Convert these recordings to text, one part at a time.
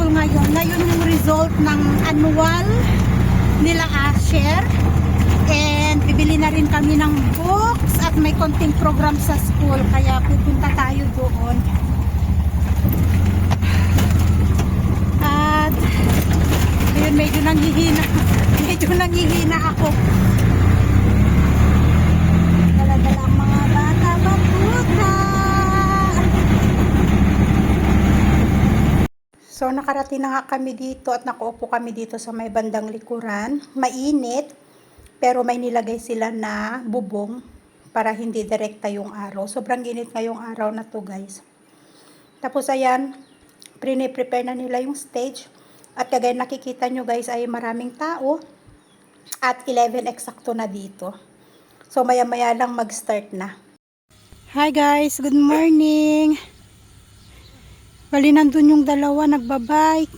tayo ngayon. Ngayon yung result ng annual nila Asher. And bibili na rin kami ng books at may konting program sa school. Kaya pupunta tayo doon. At ayun, medyo nanghihina. Medyo nanghihina ako. Dala-dala ang mga bata maputa. So nakarating na nga kami dito at nakaupo kami dito sa may bandang likuran. Mainit, pero may nilagay sila na bubong para hindi direkta yung araw. Sobrang init ngayong araw na to, guys. Tapos ayan, prepare na nila yung stage. At kagaya nakikita nyo, guys, ay maraming tao. At 11 eksakto na dito. So maya-maya lang mag-start na. Hi guys, good morning. Bali nandun yung dalawa nagbabike.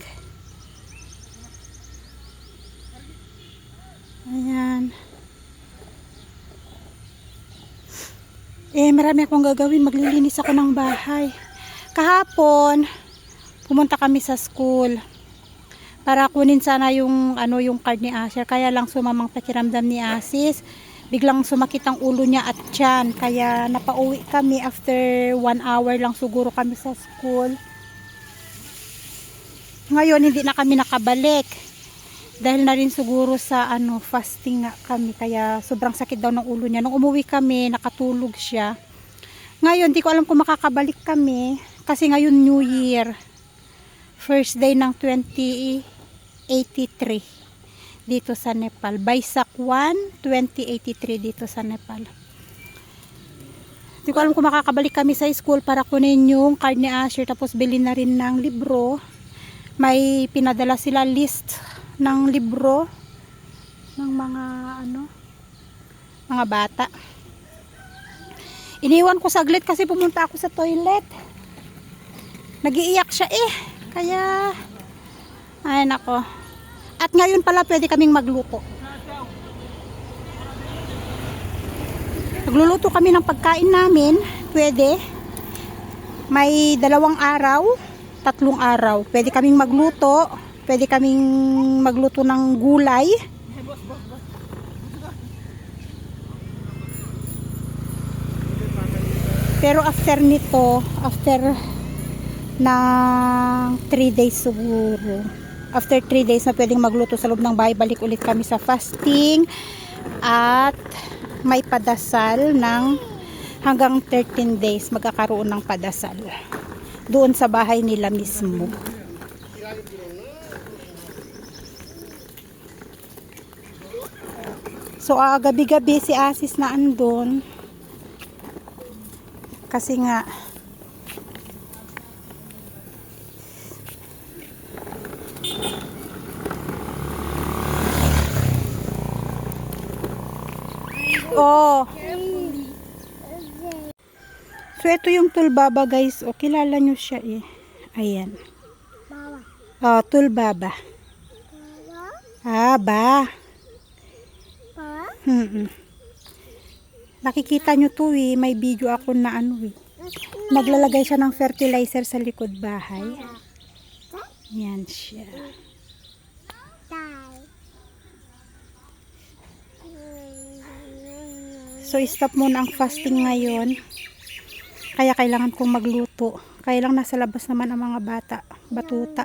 Ayan. Marami akong gagawin. Maglilinis ako ng bahay. Kahapon, pumunta kami sa school para kunin sana yung yung card ni Asher. Kaya lang sumamang pakiramdam ni Asis. Biglang sumakit ang ulo niya at tiyan. Kaya napauwi kami after 1 hour lang siguro kami sa school. Ngayon hindi na kami nakabalik. Dahil na rin siguro sa fasting nga kami. Kaya sobrang sakit daw ng ulo niya. Nung umuwi kami, nakatulog siya. Ngayon, di ko alam kung makakabalik kami. Kasi ngayon New Year. First day ng 2083. Dito sa Nepal. Baisak 1, 2083 dito sa Nepal. Di ko alam kung makakabalik kami sa school para kunin yung card ni Asher. Tapos bilhin na rin ng libro. May pinadala sila list ng libro ng mga mga bata. Iniwan ko saglit kasi pumunta ako sa toilet. Nagiiyak siya kaya ay nako. At ngayon pala pwede kaming magluto. Nagluluto kami ng pagkain namin. Pwede. May 2 araw, 3 araw. Pwede kaming magluto. Pwede kaming magluto ng gulay. Pero after nito, after ng 3 days siguro. After 3 days na pwedeng magluto sa loob ng bahay, balik ulit kami sa fasting. At may padasal ng hanggang 13 days magkakaroon ng padasal. Doon sa bahay nila mismo. So gabi-gabi si Asis na andun. Kasi nga So ito yung tulbaba, guys. Kilala nyo siya Ayan. Tulbaba. Ba. Nakikita nyo to may video ako na naglalagay siya ng fertilizer sa likod bahay. Yan siya. So stop muna ang fasting ngayon. Kaya kailangan kong magluto. Kaya lang nasa labas naman ang mga bata. Batuta.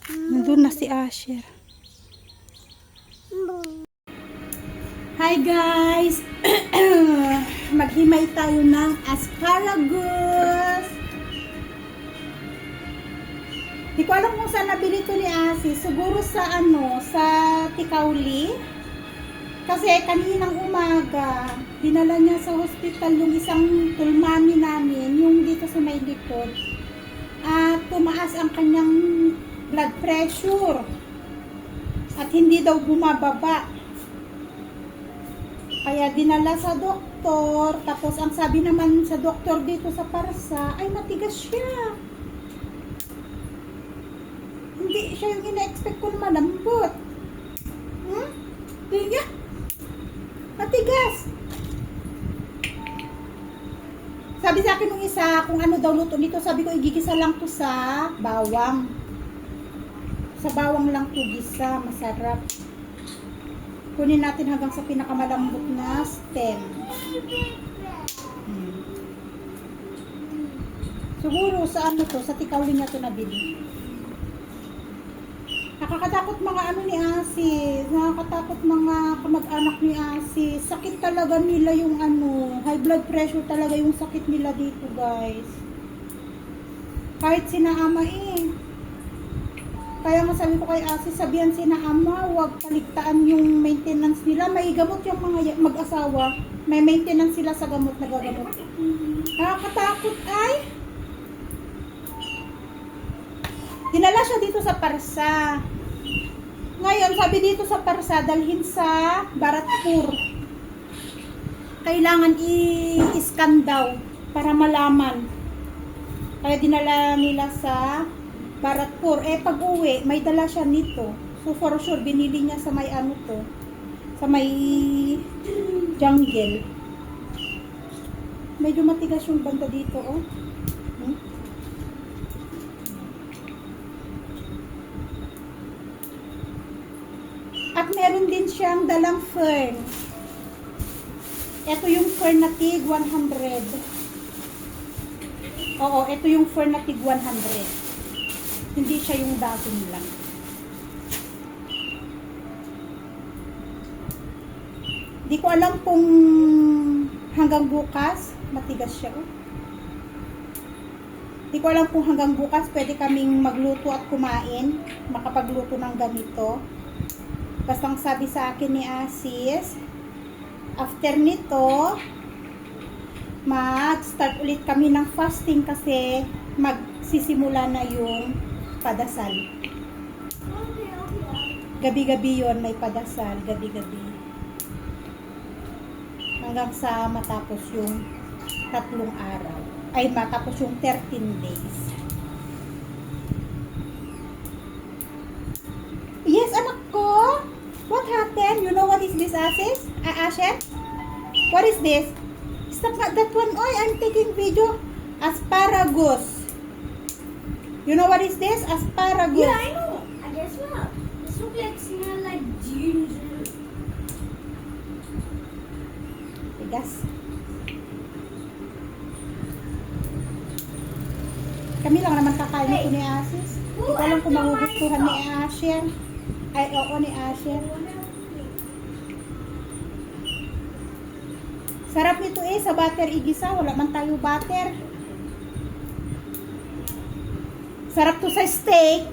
Nandun na si Asher. Hi guys! Maghimay tayo ng asparagus. Di ko alam kung saan nabili ito ni Asi. Siguro sa sa Tikauli. Kasi kaninang umaga, dinala niya sa hospital yung isang tulmami namin, yung dito sa may likod. At tumaas ang kanyang blood pressure. At hindi daw bumababa. Kaya dinala sa doktor. Tapos ang sabi naman sa doktor dito sa Parsa, ay matigas siya. Hindi siya yung ina-expect ko na malambot. Matigas. Sabi sa akin nung isa, kung ano daw luto nito, sabi ko igigisa lang to sa bawang. Sa bawang lang to gisa, masarap. Kunin natin hanggang sa pinakamalambot na stem. Siguro sa ano to, sa tikawin niya to nabili. Nakakatakot mga ano ni Asis, nakakatakot mga kamag-anak ni Asis. Sakit talaga nila yung ano, high blood pressure talaga yung sakit nila dito, guys. Kahit sina ama eh. Kaya nga sabi ko kay Asis, sabihan sina ama, huwag paligtaan yung maintenance nila. May gamot yung mga mag-asawa. May maintenance sila sa gamot na gagamot. Nakakatakot ay. Dinala siya dito sa Parsa. Ngayon, sabi dito sa Parsa, dalhin sa Bharatpur. Kailangan i-scan daw para malaman. Kaya dinala nila sa Bharatpur. Eh, pag uwi, may dala siya nito. So, for sure, binili niya sa may ano to. Sa may jungle. Medyo matigas yung banda dito, oh. At meron din siyang dalang fern. Ito yung fern na tig 100. Oo, ito yung fern na tig 100. Hindi siya yung dagon lang. Di ko alam kung hanggang bukas, matigas siya. Oh. Di ko alam kung hanggang bukas pwede kaming magluto at kumain, makapagluto ng ganito. Bastang sabi sa akin ni Asis, after nito, mag-start ulit kami ng fasting kasi magsisimula na yung padasal. Gabi-gabi yon may padasal, gabi-gabi. Hanggang sa matapos yung 3 araw. Ay, matapos yung 13 days. Yes, anak ko! What happened? You know what is this, Asis? Asher? What is this? Stop that one. Oy, I'm taking video. Asparagus. You know what is this? Asparagus. Yeah, I know. I guess not. This looks like smell like ginger. Tigas. Kami lang naman kakain ito ni Asis. Hindi ko alam kung magugustuhan ni Asher. Ay, oo, ni Asher. Sarap nito eh, sa butter igisa. Wala man tayo butter. Sarap to sa steak.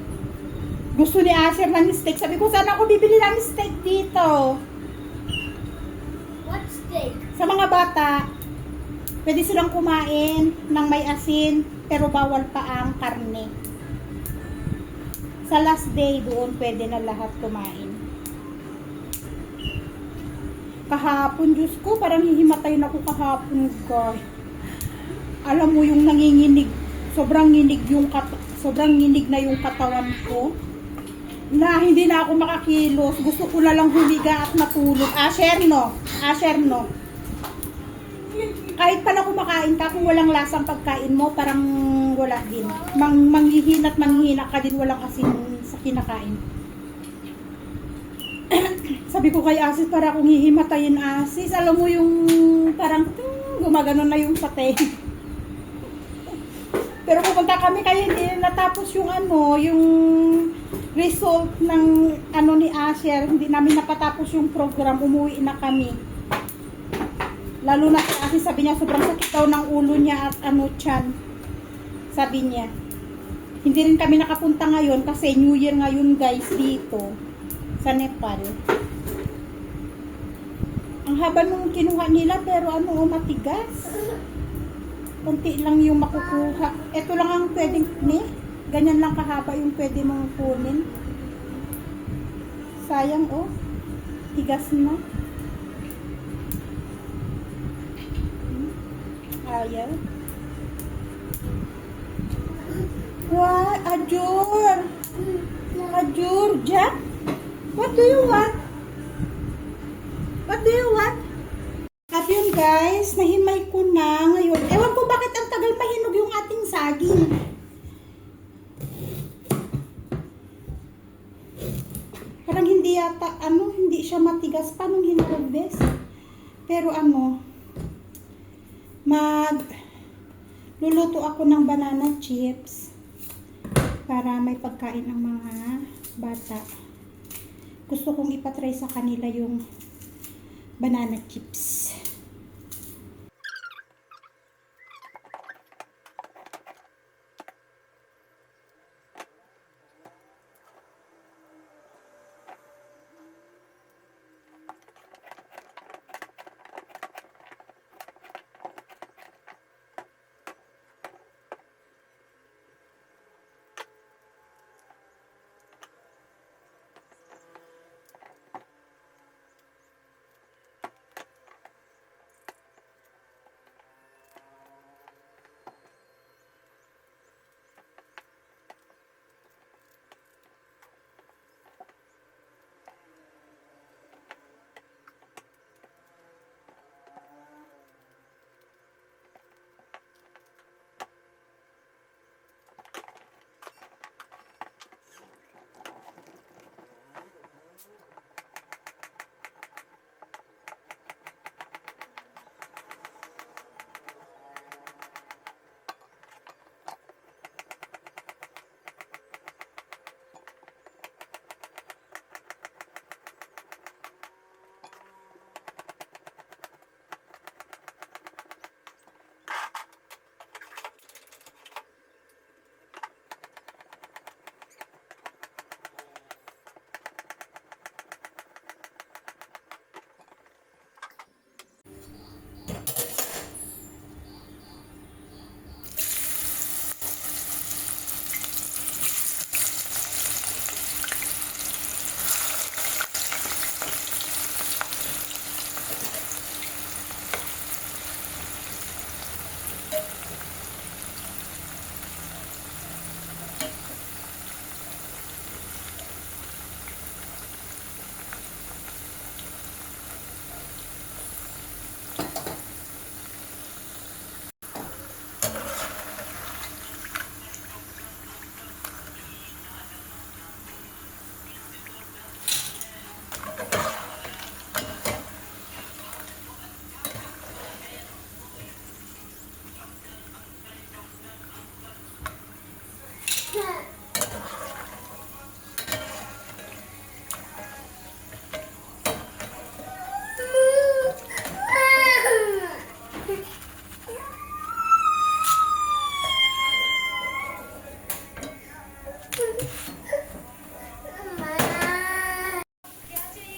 Gusto ni Asher ng steak. Sabi ko, saan ako bibili ng steak dito? What steak? Sa mga bata, pwede silang kumain ng may asin, pero bawal pa ang karne. Sa last day, doon pwede na lahat kumain. Kahapon, Diyos ko, parang hihimatay na ako kahapon, guys. Alam mo yung nanginginig, sobrang nginig na yung katawan ko. Na hindi na ako makakilos. Gusto ko na lang humiga at matulog. Asher, no? Asher, no? Kahit pala kumakain ka, kung walang lasang pagkain mo, parang wala din. Manghihina at manghihina ka din, walang asin sa kinakain. Sabi ko kay Asis, para akong hihimatayin, Asis. Alam mo yung parang gumagano na yung sate. Pero pupunta kami kaya hindi natapos yung yung result ng ni Asher. Hindi namin napatapos yung program, umuwi na kami. Lalo na kasi sabi niya sobrang sakit daw ng ulo niya at tiyan. Sabi niya. Hindi rin kami nakapunta ngayon kasi New Year ngayon, guys, dito sa Nepal. Ang haba nung kinuha nila pero matigas. Kunti lang yung makukuha. Ito lang ang pwedeng ganyan lang kahaba yung pwede mong kunin. Sayang tigas na. Ayaw. What? Ajur! Ajur, Jack? What do you want? What do you want? At yun guys, nahimay ko na ngayon. Ewan ko bakit saging. Parang hindi yata, hindi siya matigas pa nung hinarvest. Pero luluto ako ng banana chips para may pagkain ng mga bata. Gusto kong ipatry sa kanila yung banana chips.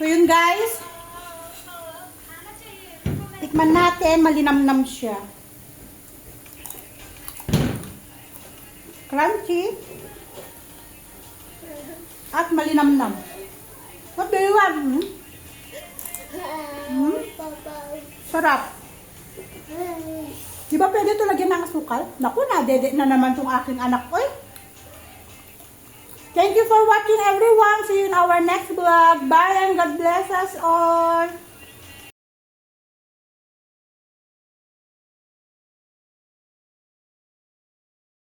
So yun guys, tikman natin, malinamnam siya. Crunchy at malinamnam. What do you want? Sarap. Di ba pwede ito lagyan ng asukal? Naku, nadede na naman tong aking anak. Oy! Thank you for watching everyone. See you in our next vlog. Bye and God bless us all.